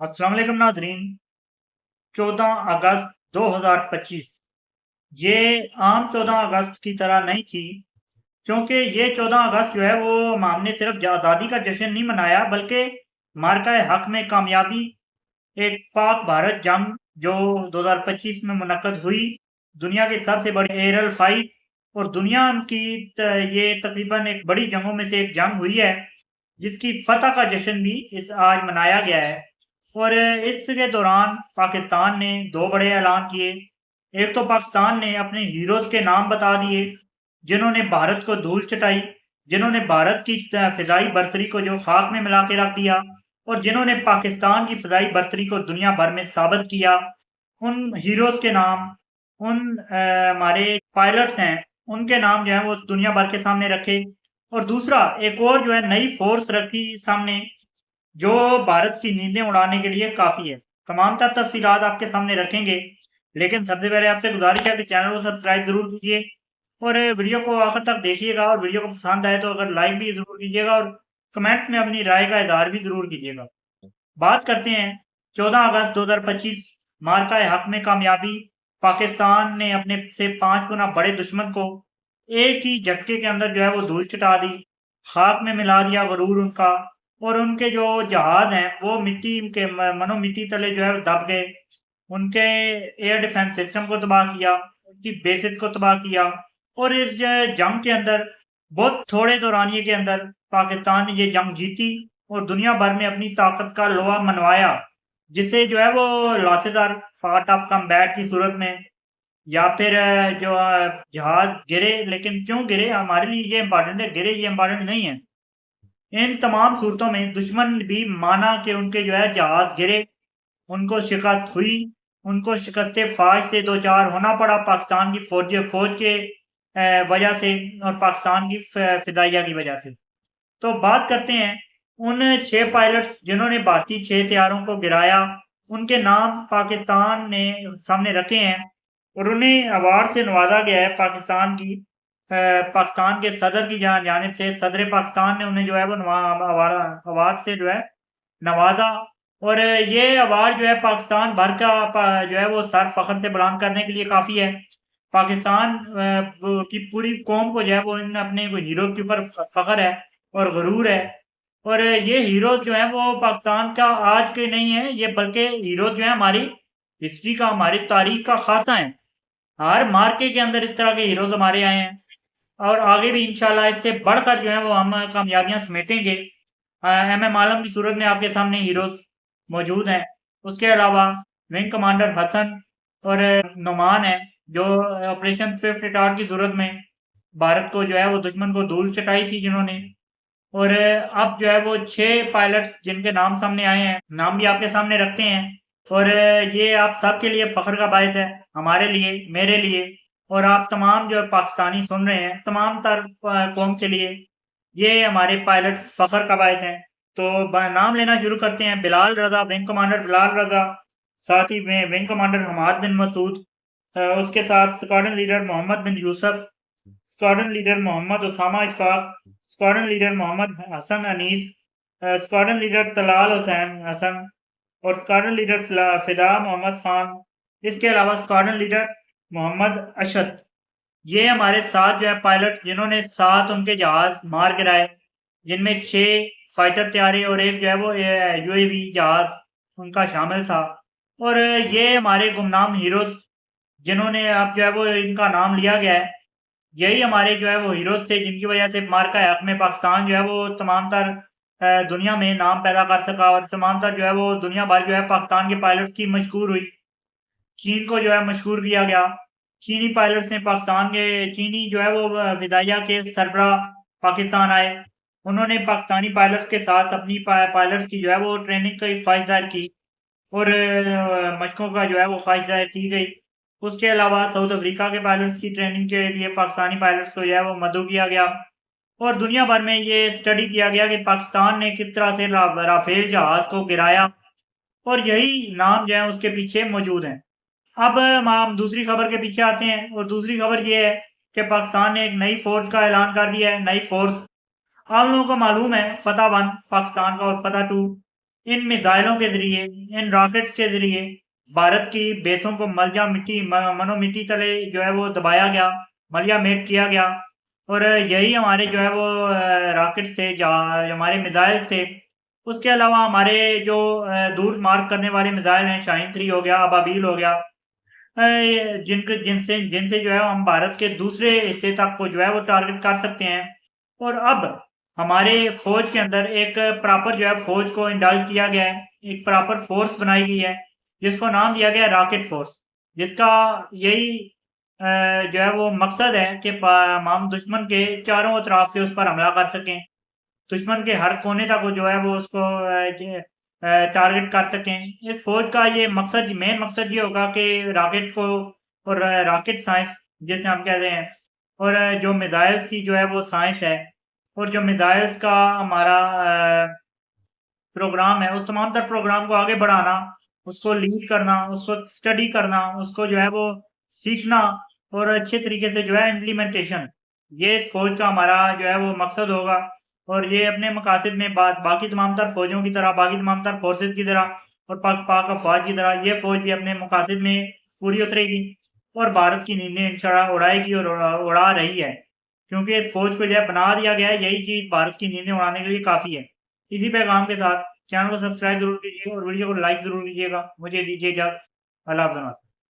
अस्सलाम वालेकुम नाजरीन। 14 अगस्त 2025 ये आम 14 अगस्त की तरह नहीं थी, क्योंकि ये 14 अगस्त जो है वो हमने सिर्फ आज़ादी का जश्न नहीं मनाया, बल्कि मार्का हक में कामयाबी, एक पाक भारत जंग जो 2025 में मुनक्कद हुई, दुनिया की सबसे बड़ी एयरल फाइट और दुनिया की ये तकरीबन एक बड़ी जंगों में से एक जंग हुई है, जिसकी फतह का जश्न भी इस आज मनाया गया है। और इसके दौरान पाकिस्तान ने दो बड़े ऐलान किए। एक तो पाकिस्तान ने अपने हीरोज के नाम बता दिए, जिन्होंने भारत को धूल चटाई, जिन्होंने भारत की फिजाई बर्तरी को जो खाक में मिला के रख दिया और जिन्होंने पाकिस्तान की फिजाई बर्तरी को दुनिया भर में साबित किया। उन हीरोज के नाम, उन हमारे पायलट्स हैं, उनके नाम जो है वो दुनिया भर के सामने रखे। और दूसरा एक और जो है नई फोर्स रखी सामने, जो भारत की नींदें उड़ाने के लिए काफी है। तमाम तर तफसीलात आपके सामने रखेंगे, लेकिन सबसे पहले आपसे गुजारिश है कि चैनल को सब्सक्राइब जरूर कीजिए और वीडियो को आखिर तक देखिएगा। और वीडियो को पसंद आए तो अगर लाइक भी जरूर कीजिएगा और कमेंट्स में अपनी राय का इजहार भी जरूर कीजिएगा। बात करते हैं 14 अगस्त 2025 मार्का हक में कामयाबी। पाकिस्तान ने अपने से 5 गुना बड़े दुश्मन को एक ही झटके के अंदर जो है वो धूल चटा दी, खाक में मिला दिया गरूर उनका। और उनके जो जहाज हैं वो मिट्टी के मनो मिट्टी तले जो है वो दब गए। उनके एयर डिफेंस सिस्टम को तबाह किया, उनकी बेसिस को तबाह किया। और इस जंग के अंदर बहुत थोड़े दौरानिए के अंदर पाकिस्तान ने ये जंग जीती और दुनिया भर में अपनी ताकत का लोहा मनवाया, जिसे जो है वो लासेदार पार्ट ऑफ कम्बैट की सूरत में या फिर जो जहाज गिरे। लेकिन क्यों गिरे हमारे लिए ये इम्पोर्टेंट है, गिरे ये इम्पोर्टेंट नहीं है। इन तमाम सूरतों में दुश्मन भी माना कि उनके जो है जहाज गिरे, उनको शिकस्त हुई, उनको शिकस्त फाश से दो चार होना पड़ा पाकिस्तान की फौज के वजह से और पाकिस्तान की फिदाइया की वजह से। तो बात करते हैं उन 6 पायलट्स जिन्होंने भारतीय 6 हथियारों को गिराया। उनके नाम पाकिस्तान ने सामने रखे हैं और उन्हें अवार्ड से नवाजा गया है। पाकिस्तान के सदर की जानिब से सदर पाकिस्तान ने उन्हें जो है वो अवार्ड से जो है नवाजा। और ये अवार्ड जो है पाकिस्तान भर का जो है वो सर फख्र से बुलंद करने के लिए काफी है। पाकिस्तान की पूरी कौम को जो है वो इन अपने हीरो के ऊपर फख्र है और गरूर है। और ये हीरोज जो है वो पाकिस्तान का आज के नहीं है, ये बल्कि हीरोज जो है हमारी हिस्ट्री का, हमारी तारीख का खासा है। हर मार्के के अंदर इस तरह के हीरोज हमारे आए हैं और आगे भी इंशाल्लाह इससे बढ़कर जो है वो हम कामयाबियां समेटेंगे। एमएम आलम की सूरत में आपके सामने हीरोज मौजूद हैं। उसके अलावा विंग कमांडर हसन और नुमान है, जो ऑपरेशन स्विफ्ट रिटार्ड की सूरत में भारत को जो है वो दुश्मन को धूल चटाई थी जिन्होंने। और अब जो है वो 6 पायलट्स जिनके नाम सामने आए हैं, नाम भी आपके सामने रखते हैं। और ये आप सबके लिए फख्र का बायस है, हमारे लिए, मेरे लिए और आप तमाम जो पाकिस्तानी सुन रहे हैं, तमाम तर कौम के लिए ये हमारे पायलट्स फख्र का बायस हैं। तो नाम लेना शुरू करते हैं। बिलाल रजा, विंग कमांडर बिलाल रजा, साथ ही में विंग कमांडर हमाद बिन मसूद, उसके साथ squadron leader Mohammad bin Yusuf, squadron leader Mohammad Usama Ishfaq, squadron leader Mohammad Hasan Anees, squadron leader Talal Hussain Hasan और स्क्वाड्रन लीडर फिदा मोहम्मद खान। इसके अलावा स्क्वाड्रन लीडर मोहम्मद अशद। ये हमारे 7 जो है पायलट जिन्होंने 7 उनके जहाज मार गिराए, जिनमें 6 फाइटर तैयारी और एक जो है वो यूएवी जहाज उनका शामिल था। और ये हमारे गुमनाम हीरोज जिन्होंने अब जो है वो इनका नाम लिया गया है, यही हमारे जो है वो हीरोज थे जिनकी वजह से मार्का हक में पाकिस्तान जो है वो तमाम तर दुनिया में नाम पैदा कर सका और तमाम तर जो है वो दुनिया भर जो है पाकिस्तान के पायलट की मशहूर हुई। चीन को जो है मशहूर किया गया। चीनी पायलट्स ने पाकिस्तान के चीनी जो है वो फिदाइया के सरबराह पाकिस्तान आए। उन्होंने पाकिस्तानी पायलट्स के साथ अपनी पायलट्स की जो है वो ट्रेनिंग की ख्वाहिश जाहिर की और मशकों का जो है वो ख्वाहिश जाहिर की गई। उसके अलावा साउथ अफ्रीका के पायलट्स की ट्रेनिंग के लिए पाकिस्तानी पायलट्स को जो है वो मदऊ किया गया और दुनिया भर में ये स्टडी किया गया कि पाकिस्तान ने किस तरह से राफेल जहाज को गिराया और यही नाम जो है उसके पीछे मौजूद हैं। अब हम दूसरी खबर के पीछे आते हैं और दूसरी खबर ये है कि पाकिस्तान ने एक नई फोर्स का ऐलान कर दिया है। नई फोर्स आप लोगों को मालूम है, फतह 1 पाकिस्तान का और फतह 2 इन मिसाइलों के ज़रिए, इन रॉकेट्स के ज़रिए भारत की बेसों को मलजा मिट्टी मनो मिट्टी तले जो है वो दबाया गया, मलिया मेट किया गया और यही हमारे जो है वो रॉकेट्स थे, हमारे मिसाइल थे। उसके अलावा हमारे जो दूर मार्क करने वाले मिसाइल हैं, शाहीन 3 हो गया, अबाबील हो गया, जिनसे जिनसे जो है हम भारत के दूसरे हिस्से तक को जो है वो टारगेट कर सकते हैं। और अब हमारे फौज के अंदर एक प्रॉपर जो है फौज को इंडल्ज किया गया है, एक प्रॉपर फोर्स बनाई गई है, जिसको नाम दिया गया है रॉकेट फोर्स, जिसका यही जो है वो मकसद है कि हम दुश्मन के चारों तरफ से उस पर हमला कर सकें, दुश्मन के हर कोने तक वो जो है वो उसको टारगेट कर सकें। इस फौज का ये मकसद, मेन मकसद ये होगा कि रॉकेट को और रॉकेट साइंस जिसे हम कहते हैं और जो मिसाइल्स की जो है वो साइंस है और जो मिसाइल्स का हमारा प्रोग्राम है, उस तमाम तर प्रोग्राम को आगे बढ़ाना, उसको लीड करना, उसको स्टडी करना, उसको जो है वो सीखना और अच्छे तरीके से जो है इम्प्लीमेंटेशन, ये इस फौज का हमारा जो है वो मकसद होगा। और ये अपने मकासद में बाकी तमाम तर फौजों की तरह, बाकी तमाम तर फोर्सेस की तरह और पाक अफवाज की तरह ये फौज भी अपने मकासद में पूरी उतरेगी और भारत की नींदें इंशाल्लाह उड़ाएगी और उड़ा रही है, क्योंकि इस फौज को जो है बना दिया गया है, यही चीज भारत की नींदें उड़ाने के लिए काफी है। इसी पैगाम के साथ चैनल को सब्सक्राइब जरूर कीजिए और वीडियो को लाइक जरूर कीजिएगा। मुझे दीजिए इजाजत। अल्लाह हाफ़िज़।